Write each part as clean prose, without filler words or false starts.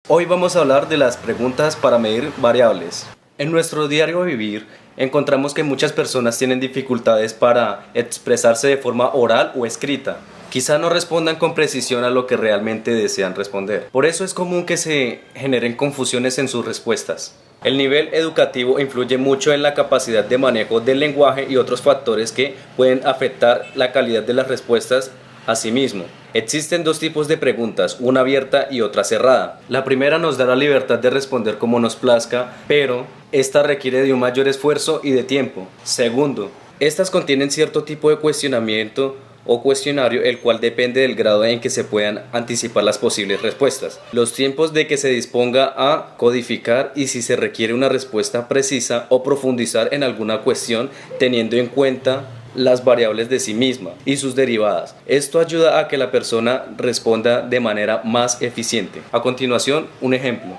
Hoy vamos a hablar de las preguntas para medir variables. En nuestro diario vivir encontramos que muchas personas tienen dificultades para expresarse de forma oral o escrita. Quizá no respondan con precisión a lo que realmente desean responder. Por eso es común que se generen confusiones en sus respuestas. El nivel educativo influye mucho en la capacidad de manejo del lenguaje y otros factores que pueden afectar la calidad de las respuestas. Asimismo, existen dos tipos de preguntas, una abierta y otra cerrada. La primera nos da la libertad de responder como nos plazca, pero esta requiere de un mayor esfuerzo y de tiempo. Segundo, estas contienen cierto tipo de cuestionamiento o cuestionario, el cual depende del grado en que se puedan anticipar las posibles respuestas, los tiempos de que se disponga a codificar y si se requiere una respuesta precisa o profundizar en alguna cuestión teniendo en cuenta las variables de sí misma y sus derivadas. Esto ayuda a que la persona responda de manera más eficiente. A continuación, un ejemplo.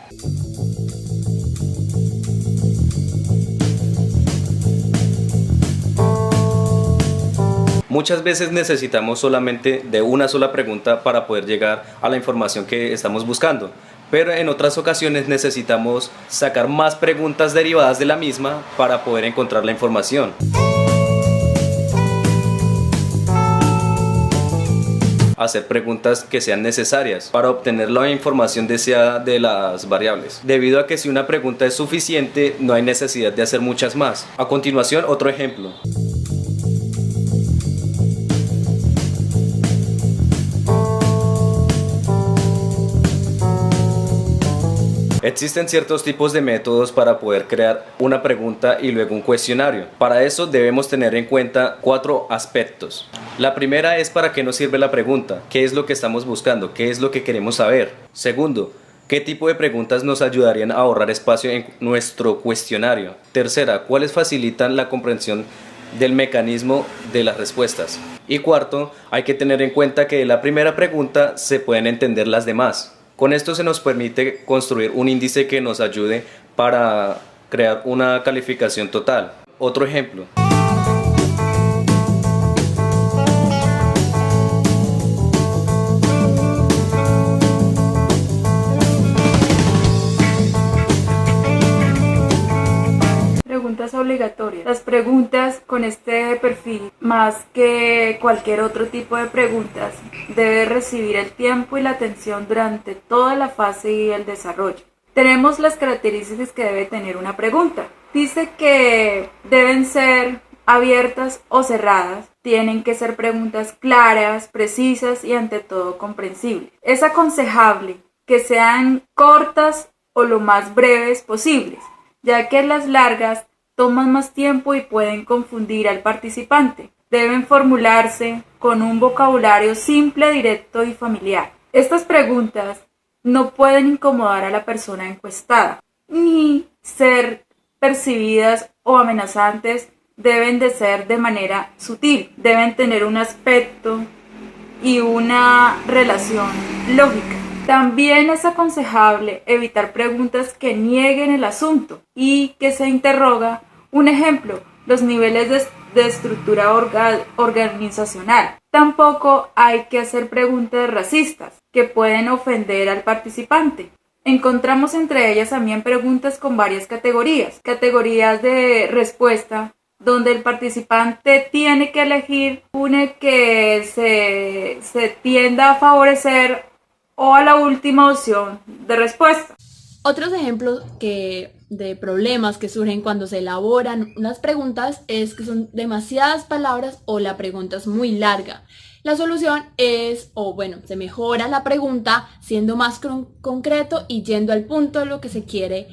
Muchas veces necesitamos solamente de una sola pregunta para poder llegar a la información que estamos buscando, pero en otras ocasiones necesitamos sacar más preguntas derivadas de la misma para poder encontrar la información. Hacer preguntas que sean necesarias para obtener la información deseada de las variables, debido a que si una pregunta es suficiente no hay necesidad de hacer muchas más. A continuación, otro ejemplo. Existen ciertos tipos de métodos para poder crear una pregunta y luego un cuestionario. Para eso debemos tener en cuenta 4 aspectos. La primera es para qué nos sirve la pregunta, qué es lo que estamos buscando, qué es lo que queremos saber. Segundo, qué tipo de preguntas nos ayudarían a ahorrar espacio en nuestro cuestionario. Tercera, cuáles facilitan la comprensión del mecanismo de las respuestas. Y cuarto, hay que tener en cuenta que de la primera pregunta se pueden entender las demás. Con esto se nos permite construir un índice que nos ayude para crear una calificación total. Otro ejemplo. Preguntas obligatorias. Las preguntas con este perfil, más que cualquier otro tipo de preguntas, debe recibir el tiempo y la atención durante toda la fase y el desarrollo. Tenemos las características que debe tener una pregunta. Dice que deben ser abiertas o cerradas. Tienen que ser preguntas claras, precisas y ante todo comprensibles. Es aconsejable que sean cortas o lo más breves posibles, ya que las largas toman más tiempo y pueden confundir al participante. Deben formularse con un vocabulario simple, directo y familiar. Estas preguntas no pueden incomodar a la persona encuestada, ni ser percibidas o amenazantes. Deben de ser de manera sutil, deben tener un aspecto y una relación lógica. También es aconsejable evitar preguntas que nieguen el asunto y que se interroga. Un ejemplo, los niveles de estructura organizacional. Tampoco hay que hacer preguntas racistas que pueden ofender al participante. Encontramos entre ellas también preguntas con varias categorías. Categorías de respuesta, donde el participante tiene que elegir una que se tienda a favorecer o a la última opción de respuesta. Otros ejemplos de problemas que surgen cuando se elaboran unas preguntas es que son demasiadas palabras o la pregunta es muy larga. La solución es, se mejora la pregunta siendo más concreto y yendo al punto de lo que se quiere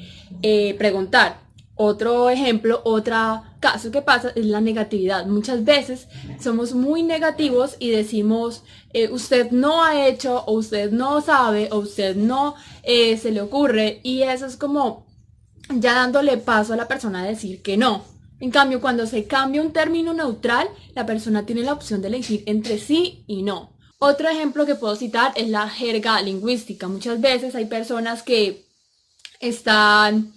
preguntar. Otro ejemplo, otro caso que pasa es la negatividad. Muchas veces somos muy negativos y decimos usted no ha hecho, o usted no sabe, o usted no se le ocurre, y eso es como ya dándole paso a la persona a decir que no. En cambio, cuando se cambia un término neutral, la persona tiene la opción de elegir entre sí y no. Otro ejemplo que puedo citar es la jerga lingüística. Muchas veces hay personas que están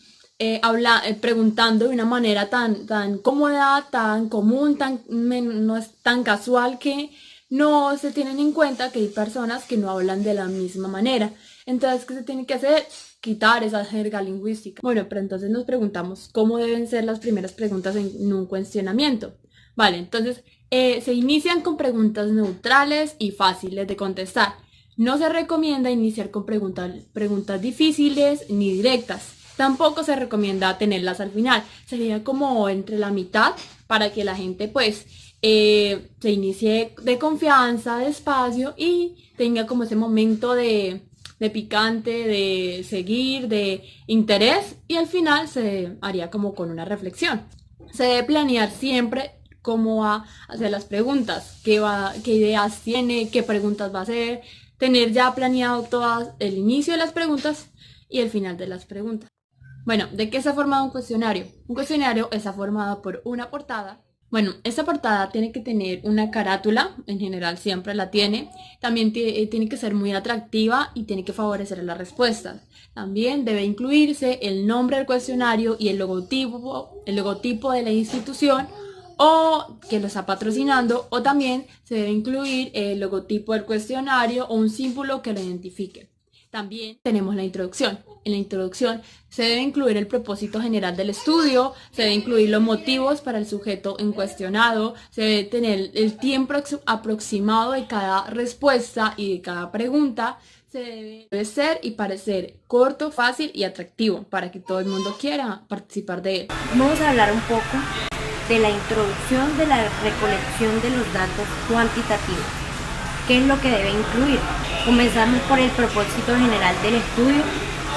preguntando de una manera tan cómoda, tan común, no es tan casual, que no se tienen en cuenta que hay personas que no hablan de la misma manera. Entonces, ¿qué se tiene que hacer? Quitar esa jerga lingüística. Bueno, pero entonces nos preguntamos cómo deben ser las primeras preguntas en un cuestionamiento. Vale, entonces se inician con preguntas neutrales y fáciles de contestar. No se recomienda iniciar con preguntas difíciles ni directas. Tampoco se recomienda tenerlas al final. Sería como entre la mitad para que la gente pues se inicie de confianza, despacio y tenga como ese momento de picante, de seguir, de interés y al final se haría como con una reflexión. Se debe planear siempre cómo va a hacer las preguntas, qué ideas tiene, qué preguntas va a hacer, tener ya planeado todo el inicio de las preguntas y el final de las preguntas. Bueno, ¿de qué está formado un cuestionario? Un cuestionario está formado por una portada. Bueno, esta portada tiene que tener una carátula, en general siempre la tiene. También tiene que ser muy atractiva y tiene que favorecer las respuestas. También debe incluirse el nombre del cuestionario y el logotipo de la institución o que lo está patrocinando, o también se debe incluir el logotipo del cuestionario o un símbolo que lo identifique. También tenemos la introducción. En la introducción se debe incluir el propósito general del estudio, se debe incluir los motivos para el sujeto en cuestionado, se debe tener el tiempo aproximado de cada respuesta y de cada pregunta. Debe ser y parecer corto, fácil y atractivo para que todo el mundo quiera participar de él. Vamos a hablar un poco de la introducción de la recolección de los datos cuantitativos. ¿Qué es lo que debe incluir? Comenzamos por el propósito general del estudio,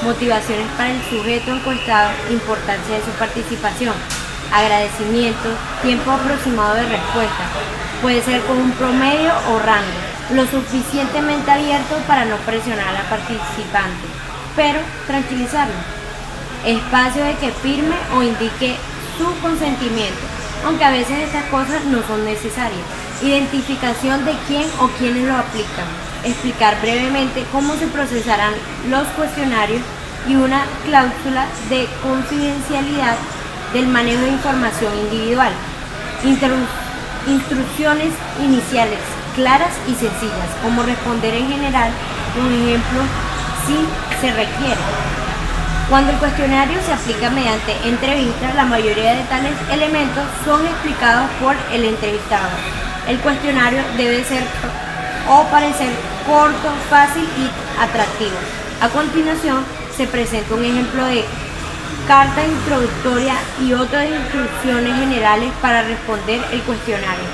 motivaciones para el sujeto encuestado, importancia de su participación, agradecimientos, tiempo aproximado de respuesta, puede ser con un promedio o rango, lo suficientemente abierto para no presionar a la participante, pero tranquilizarlo, espacio de que firme o indique su consentimiento, aunque a veces estas cosas no son necesarias. Identificación de quién o quiénes lo aplican. Explicar brevemente cómo se procesarán los cuestionarios y una cláusula de confidencialidad del manejo de información individual. Instrucciones iniciales claras y sencillas, como responder en general, por ejemplo, si se requiere. Cuando el cuestionario se aplica mediante entrevista, la mayoría de tales elementos son explicados por el entrevistado. El cuestionario debe ser o parecer corto, fácil y atractivo. A continuación, se presenta un ejemplo de carta introductoria y otras instrucciones generales para responder el cuestionario.